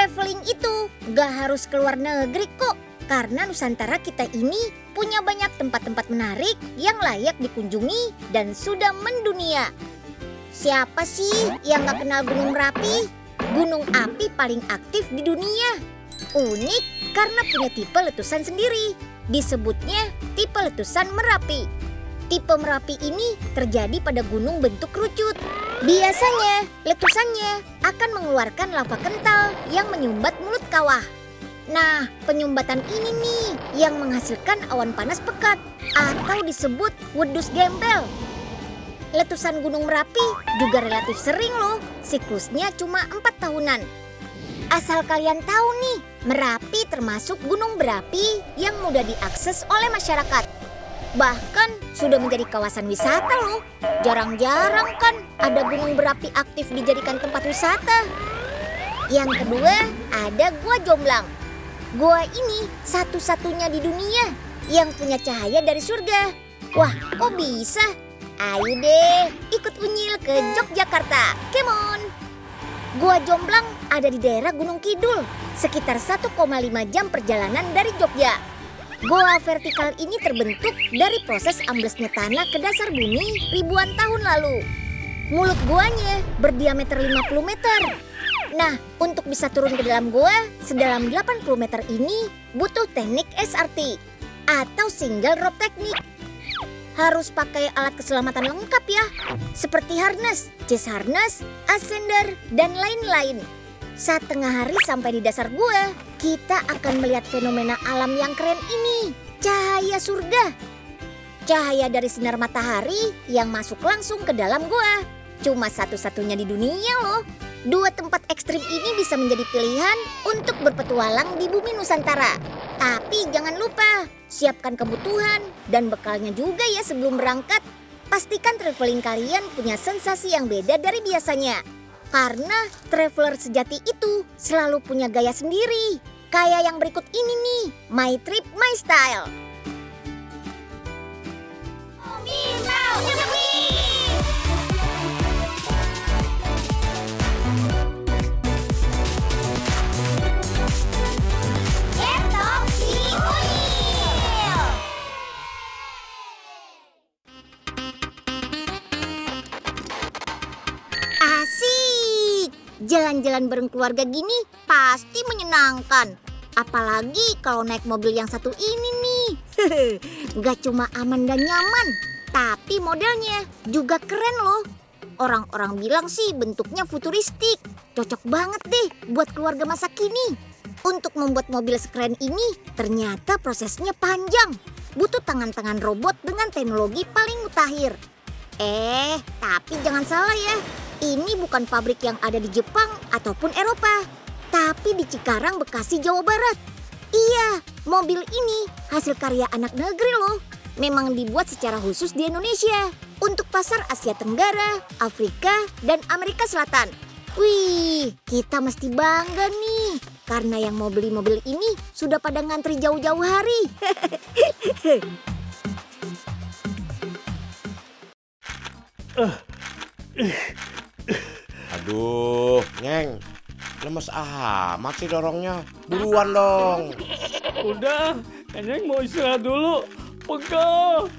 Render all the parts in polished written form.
Traveling itu gak harus keluar negeri kok. Karena Nusantara kita ini punya banyak tempat-tempat menarik yang layak dikunjungi dan sudah mendunia. Siapa sih yang gak kenal Gunung Merapi? Gunung api paling aktif di dunia. Unik karena punya tipe letusan sendiri. Disebutnya tipe letusan Merapi. Tipe Merapi ini terjadi pada gunung bentuk kerucut. Biasanya letusannya akan mengeluarkan lava kental yang menyumbat mulut kawah. Nah, penyumbatan ini nih yang menghasilkan awan panas pekat atau disebut wedus gembel. Letusan Gunung Merapi juga relatif sering loh, siklusnya cuma 4 tahunan. Asal kalian tahu nih, Merapi termasuk gunung berapi yang mudah diakses oleh masyarakat. Bahkan sudah menjadi kawasan wisata loh. Jarang-jarang kan ada gunung berapi aktif dijadikan tempat wisata. Yang kedua, ada Gua Jomblang. Gua ini satu-satunya di dunia yang punya cahaya dari surga. Wah, kok bisa? Ayo deh, ikut Unyil ke Yogyakarta. Come on! Gua Jomblang ada di daerah Gunung Kidul, sekitar 1,5 jam perjalanan dari Jogja. Goa vertikal ini terbentuk dari proses amblesnya tanah ke dasar bumi ribuan tahun lalu. Mulut goanya berdiameter 50 meter. Nah, untuk bisa turun ke dalam goa sedalam 80 meter ini butuh teknik SRT atau single rope teknik. Harus pakai alat keselamatan lengkap ya, seperti harness, chest harness, ascender, dan lain-lain. Saat tengah hari sampai di dasar gua, kita akan melihat fenomena alam yang keren ini, cahaya surga. Cahaya dari sinar matahari yang masuk langsung ke dalam gua. Cuma satu-satunya di dunia loh. Dua tempat ekstrim ini bisa menjadi pilihan untuk berpetualang di bumi Nusantara. Tapi jangan lupa, siapkan kebutuhan dan bekalnya juga ya sebelum berangkat. Pastikan traveling kalian punya sensasi yang beda dari biasanya. Karena traveler sejati itu selalu punya gaya sendiri. Kayak yang berikut ini nih, My Trip, My Style. Jalan-jalan bareng keluarga gini pasti menyenangkan. Apalagi kalau naik mobil yang satu ini nih. Gak cuma aman dan nyaman, tapi modelnya juga keren loh. Orang-orang bilang sih bentuknya futuristik. Cocok banget deh buat keluarga masa kini. Untuk membuat mobil sekeren ini ternyata prosesnya panjang. Butuh tangan-tangan robot dengan teknologi paling mutakhir. Tapi jangan salah ya. Ini bukan pabrik yang ada di Jepang ataupun Eropa, tapi di Cikarang, Bekasi, Jawa Barat. Iya, mobil ini hasil karya anak negeri loh. Memang dibuat secara khusus di Indonesia untuk pasar Asia Tenggara, Afrika, dan Amerika Selatan. Wih, kita mesti bangga nih, karena yang mau beli mobil ini sudah pada ngantri jauh-jauh hari. Aduh, Nyeng, lemes amat sih dorongnya. Buruan dong. Udah, Nyeng mau istirahat dulu. Pegel.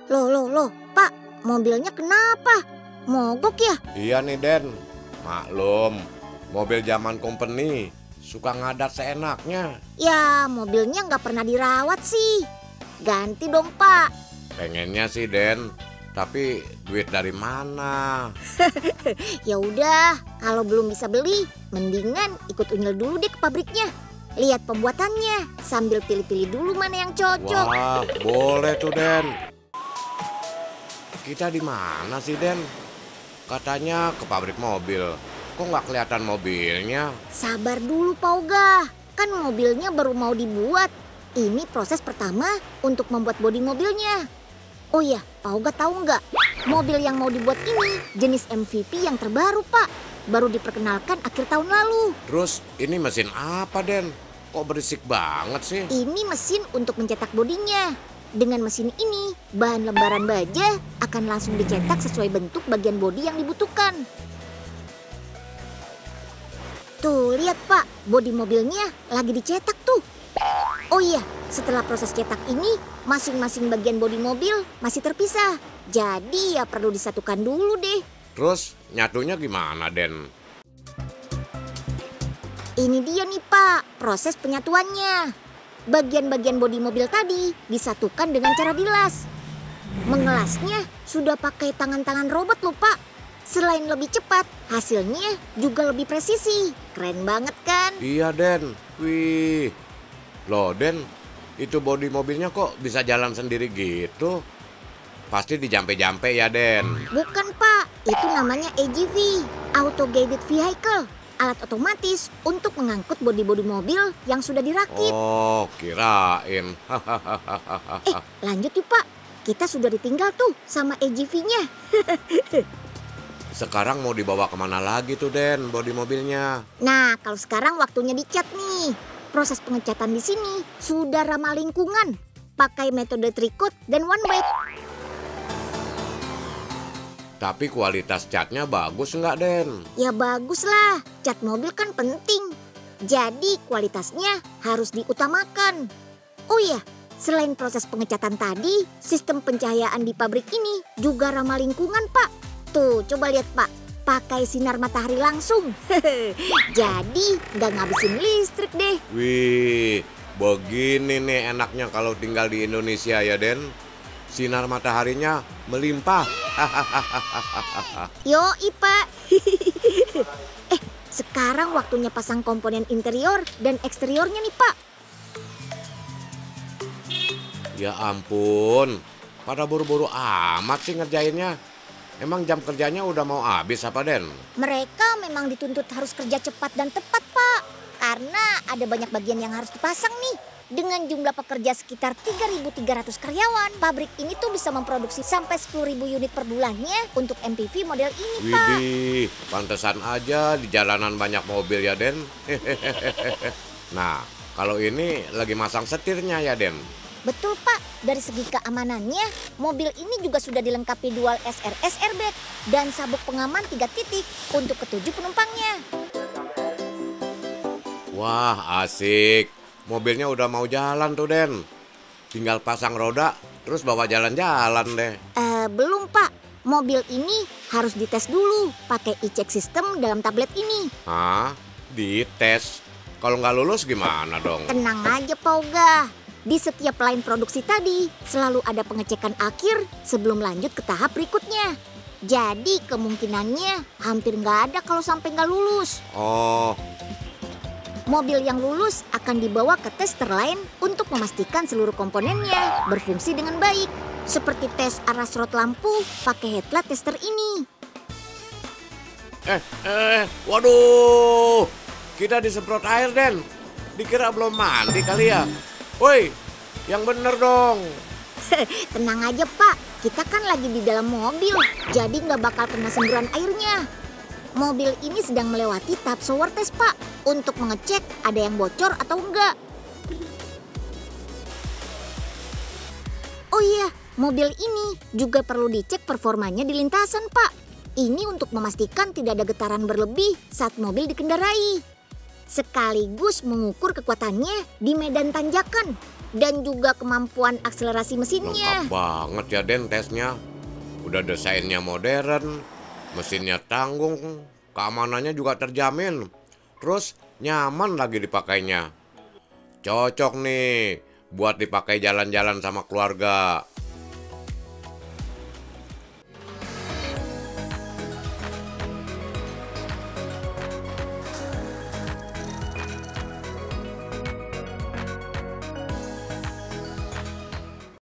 Loh, Pak, mobilnya kenapa? Mogok ya? Iya nih, Den. Maklum, mobil zaman company suka ngadat seenaknya. Ya, mobilnya nggak pernah dirawat sih. Ganti dong, Pak. Pengennya sih, Den. Tapi duit dari mana? Ya udah, kalau belum bisa beli, mendingan ikut Unyil dulu deh ke pabriknya. Lihat pembuatannya, sambil pilih-pilih dulu mana yang cocok. Wah, boleh tuh, Den. Kita di mana sih, Den? Katanya ke pabrik mobil. Kok nggak kelihatan mobilnya? Sabar dulu, Pak Oga. Kan mobilnya baru mau dibuat. Ini proses pertama untuk membuat bodi mobilnya. Oh iya, Pak Oga tahu nggak? Mobil yang mau dibuat ini jenis MVP yang terbaru, Pak. Baru diperkenalkan akhir tahun lalu. Terus ini mesin apa, Den? Kok berisik banget sih? Ini mesin untuk mencetak bodinya. Dengan mesin ini, bahan lembaran baja akan langsung dicetak sesuai bentuk bagian bodi yang dibutuhkan. Tuh, lihat Pak, bodi mobilnya lagi dicetak tuh. Oh iya, setelah proses cetak ini, masing-masing bagian bodi mobil masih terpisah. Jadi ya perlu disatukan dulu deh. Terus nyatunya gimana, Den? Ini dia nih Pak, proses penyatuannya. Bagian-bagian bodi mobil tadi disatukan dengan cara dilas. Mengelasnya sudah pakai tangan-tangan robot loh Pak. Selain lebih cepat, hasilnya juga lebih presisi. Keren banget kan? Iya, Den. Wih. Loh, Den, itu bodi mobilnya kok bisa jalan sendiri gitu? Pasti dijampe-jampe ya, Den. Bukan Pak, itu namanya AGV, Auto Guided Vehicle. Alat otomatis untuk mengangkut bodi-bodi mobil yang sudah dirakit. Oh, kirain. Lanjut yuk Pak, kita sudah ditinggal tuh sama AGV-nya. Sekarang mau dibawa kemana lagi tuh, Den, bodi mobilnya? Nah, kalau sekarang waktunya dicat nih. Proses pengecatan di sini sudah ramah lingkungan. Pakai metode trikot dan one bite. Tapi kualitas catnya bagus nggak, Den? Ya bagus lah, cat mobil kan penting. Jadi kualitasnya harus diutamakan. Oh iya, selain proses pengecatan tadi, sistem pencahayaan di pabrik ini juga ramah lingkungan Pak. Tuh, coba lihat Pak, pakai sinar matahari langsung. Jadi nggak ngabisin listrik deh. Wih, begini nih enaknya kalau tinggal di Indonesia ya, Den. Sinar mataharinya melimpah. Yoi Pak. Sekarang waktunya pasang komponen interior dan eksteriornya nih Pak. Ya ampun, pada buru-buru amat sih ngerjainnya. Emang jam kerjanya udah mau habis apa, Den? Mereka memang dituntut harus kerja cepat dan tepat Pak. Karena ada banyak bagian yang harus dipasang nih. Dengan jumlah pekerja sekitar 3.300 karyawan, pabrik ini tuh bisa memproduksi sampai 10.000 unit per bulannya untuk MPV model ini, Pak. Widih, pantesan aja di jalanan banyak mobil ya, Den. Nah, kalau ini lagi masang setirnya ya, Den. Betul, Pak. Dari segi keamanannya, mobil ini juga sudah dilengkapi dual SRS airbag dan sabuk pengaman 3 titik untuk ketujuh penumpangnya. Wah, asik. Mobilnya udah mau jalan tuh, Den. Tinggal pasang roda, terus bawa jalan-jalan deh. Belum, Pak. Mobil ini harus dites dulu pakai e-check system dalam tablet ini. Hah? Dites? Kalau nggak lulus gimana dong? Tenang aja, Pak Oga. Di setiap line produksi tadi, selalu ada pengecekan akhir sebelum lanjut ke tahap berikutnya. Jadi kemungkinannya hampir nggak ada kalau sampai nggak lulus. Oh, Mobil yang lulus akan dibawa ke tester lain untuk memastikan seluruh komponennya berfungsi dengan baik. Seperti tes arah slot lampu pakai headlight tester ini. waduh. Kita disemprot air, Den. Dikira belum mandi kali ya. Woi, yang bener dong. Tenang aja Pak, kita kan lagi di dalam mobil, jadi nggak bakal kena semburan airnya. Mobil ini sedang melewati tahap shower test Pak, untuk mengecek ada yang bocor atau enggak. Oh iya, mobil ini juga perlu dicek performanya di lintasan Pak. Ini untuk memastikan tidak ada getaran berlebih saat mobil dikendarai. Sekaligus mengukur kekuatannya di medan tanjakan dan juga kemampuan akselerasi mesinnya. Lengkap banget ya, Den, tesnya. Udah desainnya modern, mesinnya tanggung, keamanannya juga terjamin. Terus nyaman lagi dipakainya. Cocok nih buat dipakai jalan-jalan sama keluarga.